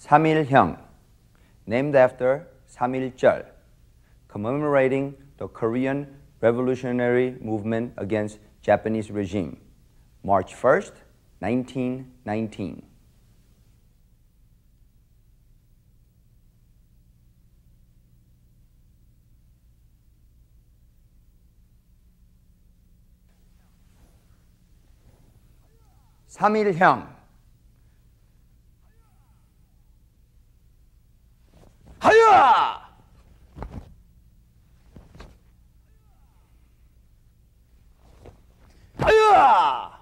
Il Hyung, named after 3.1절, commemorating the Korean revolutionary movement against Japanese regime, March 1st, 1919. Il Hyung. 하야! 하야!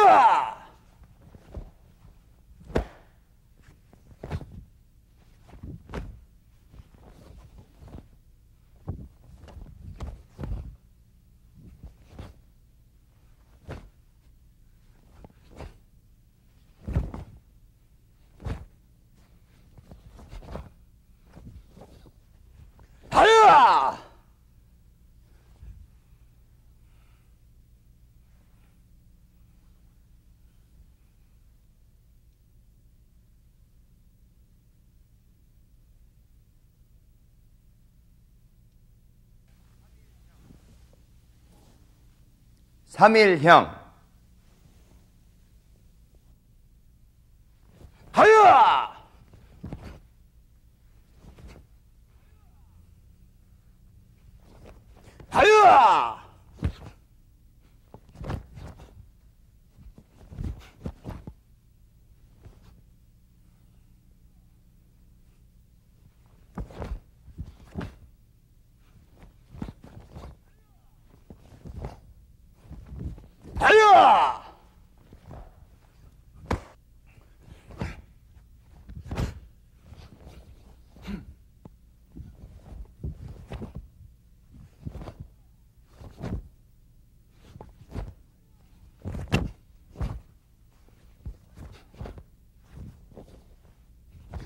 하야! 하야! Il Hyung. 하야! 하야! 하야!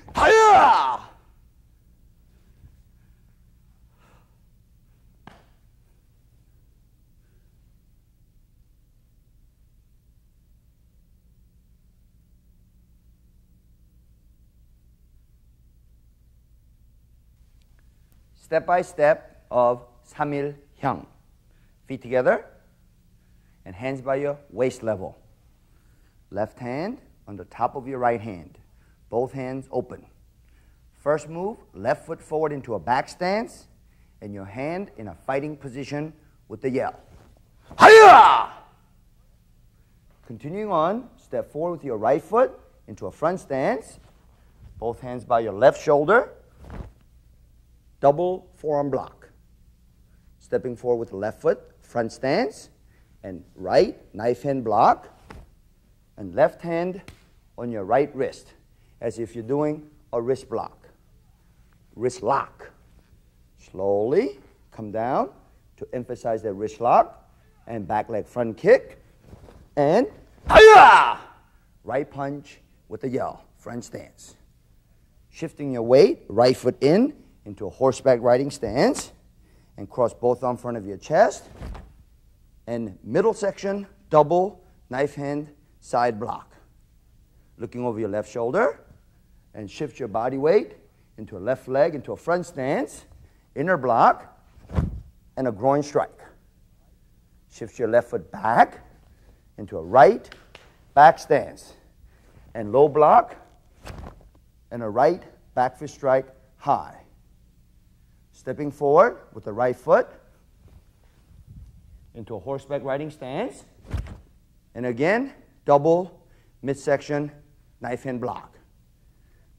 하야! Step by step of Il Hyung. Feet together and hands by your waist level. Left hand on the top of your right hand. Both hands open. First move, left foot forward into a back stance and your hand in a fighting position with the yell. Hiya! Continuing on, step forward with your right foot into a front stance. Both hands by your left shoulder. Double forearm block. Stepping forward with the left foot, front stance, and right knife hand block, and left hand on your right wrist, as if you're doing a wrist block. Wrist lock. Slowly come down to emphasize that wrist lock, and back leg front kick, and hiya! Right punch with a yell, front stance. Shifting your weight, right foot in, into a horseback riding stance, and cross both arms in front of your chest, and middle section, double knife hand side block. Looking over your left shoulder, and shift your body weight into a left leg, into a front stance, inner block, and a groin strike. Shift your left foot back into a right back stance, and low block, and a right back fist strike high. Stepping forward with the right foot into a horseback riding stance. And again, double midsection knife hand block.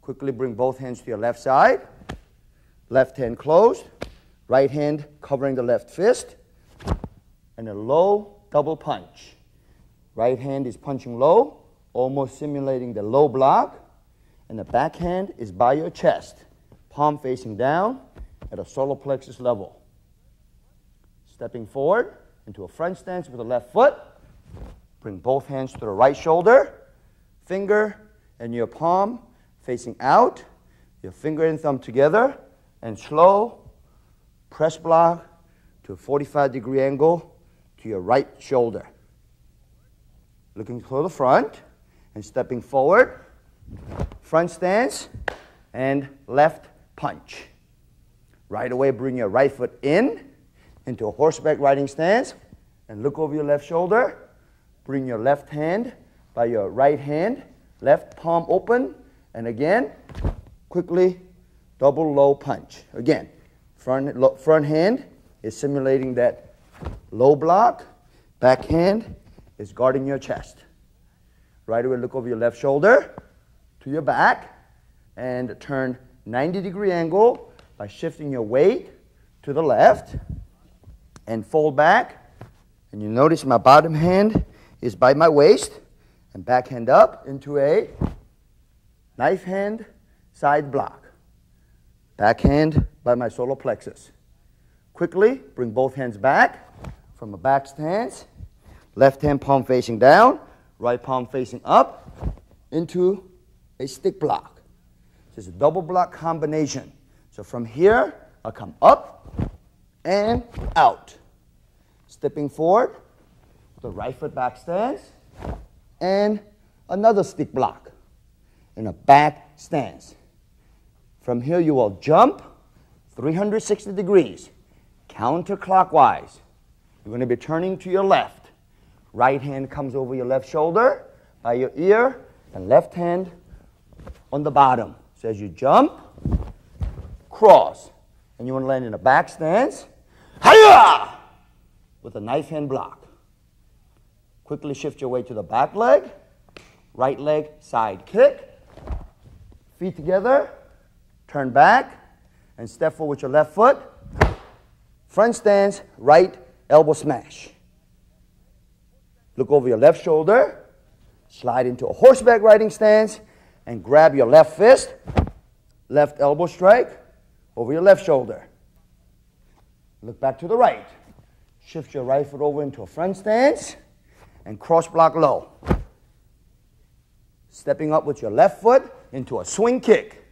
Quickly bring both hands to your left side. Left hand closed. Right hand covering the left fist. And a low double punch. Right hand is punching low, almost simulating the low block. And the back hand is by your chest, palm facing down, at a solar plexus level. Stepping forward into a front stance with the left foot. Bring both hands to the right shoulder. finger and your palm facing out, your finger and thumb together, and slow press block to a 45-degree angle to your right shoulder. Looking toward the front and stepping forward, front stance and left punch. Right away, bring your right foot in into a horseback riding stance and look over your left shoulder. Bring your left hand by your right hand, left palm open, and again, quickly double low punch. Again, front hand is simulating that low block, back hand is guarding your chest. Right away, look over your left shoulder to your back and turn 90-degree angle by shifting your weight to the left and fold back. And you notice my bottom hand is by my waist and back hand up into a knife hand side block. Back hand by my solar plexus. Quickly bring both hands back from a back stance. Left hand palm facing down, right palm facing up into a stick block. This is a double block combination. So from here, I'll come up and out. Stepping forward, the right foot back stance, and another stick block in a back stance. From here, you will jump 360 degrees, counterclockwise. You're going to be turning to your left. Right hand comes over your left shoulder by your ear, and left hand on the bottom. So as you jump, cross, and you want to land in a back stance, hi-ya! With a knife hand block. Quickly shift your weight to the back leg, right leg side kick, feet together, turn back, and step forward with your left foot, front stance, right elbow smash. Look over your left shoulder, slide into a horseback riding stance, and grab your left fist, left elbow strike over your left shoulder. Look back to the right. Shift your right foot over into a front stance and cross block low. Stepping up with your left foot into a swing kick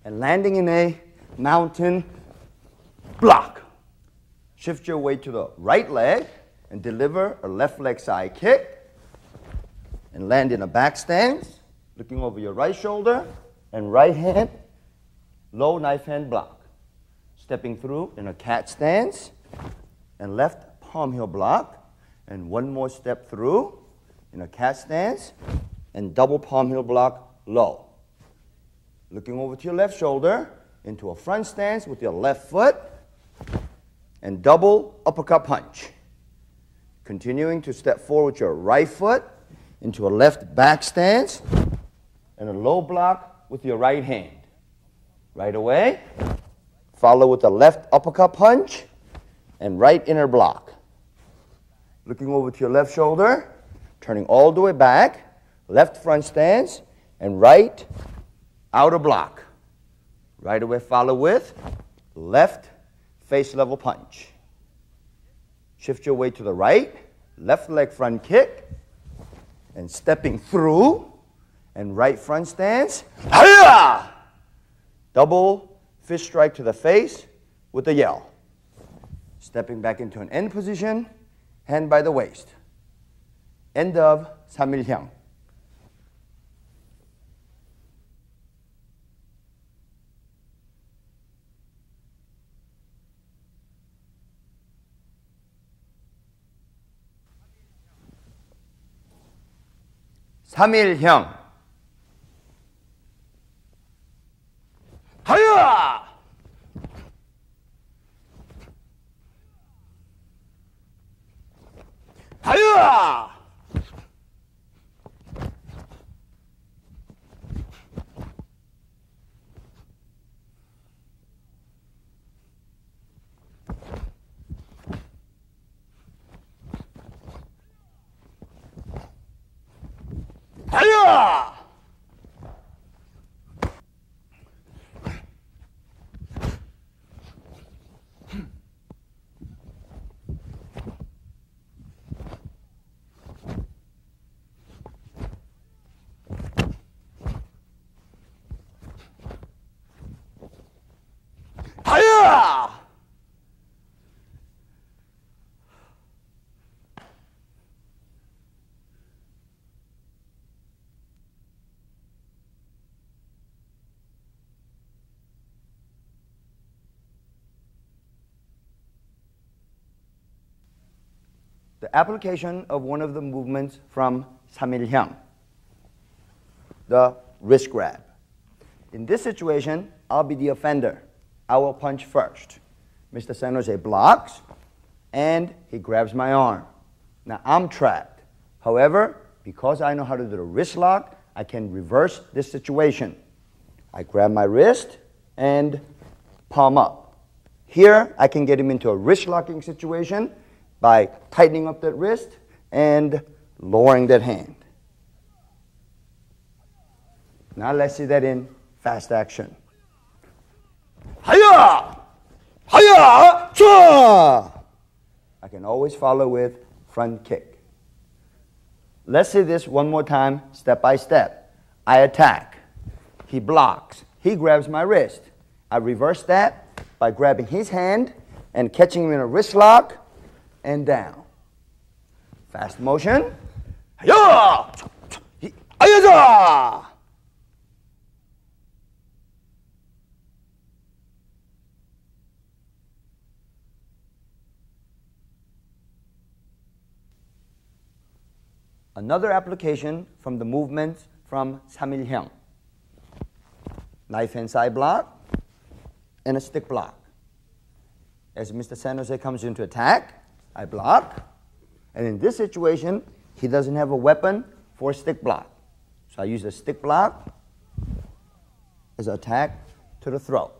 and landing in a mountain block. Shift your weight to the right leg and deliver a left leg side kick and land in a back stance, looking over your right shoulder and right hand, low knife hand block. Stepping through in a cat stance and left palm heel block, and one more step through in a cat stance and double palm heel block low. Looking over to your left shoulder into a front stance with your left foot and double uppercut punch. Continuing to step forward with your right foot into a left back stance and a low block with your right hand. Right away, follow with a left uppercut punch and right inner block. Looking over to your left shoulder, turning all the way back, left front stance, and right outer block. Right away, follow with left face level punch. Shift your weight to the right, left leg front kick, and stepping through, and right front stance. Hi-ya! Double fist strike to the face with a yell. Stepping back into an end position, hand by the waist. End of Il Hyung. Il Hyung. 하야! 하야! 하야! Hiya! The application of one of the movements from Il Hyung, the wrist grab. In this situation, I'll be the offender. I will punch first. Mr. San Jose blocks, and he grabs my arm. Now I'm trapped. However, because I know how to do the wrist lock, I can reverse this situation. I grab my wrist and palm up. Here, I can get him into a wrist locking situation by tightening up that wrist and lowering that hand. Now let's see that in fast action. Hiya! Hiya! Cha! I can always follow with front kick. Let's see this one more time, step by step. I attack. He blocks. He grabs my wrist. I reverse that by grabbing his hand and catching him in a wrist lock and down. Fast motion. Hiya! Hiya! Another application from the movement from Il Hyung. Knife hand side block and a stick block. As Mr. San Jose comes into attack, I block. And in this situation, he doesn't have a weapon for a stick block. So I use a stick block as an attack to the throat.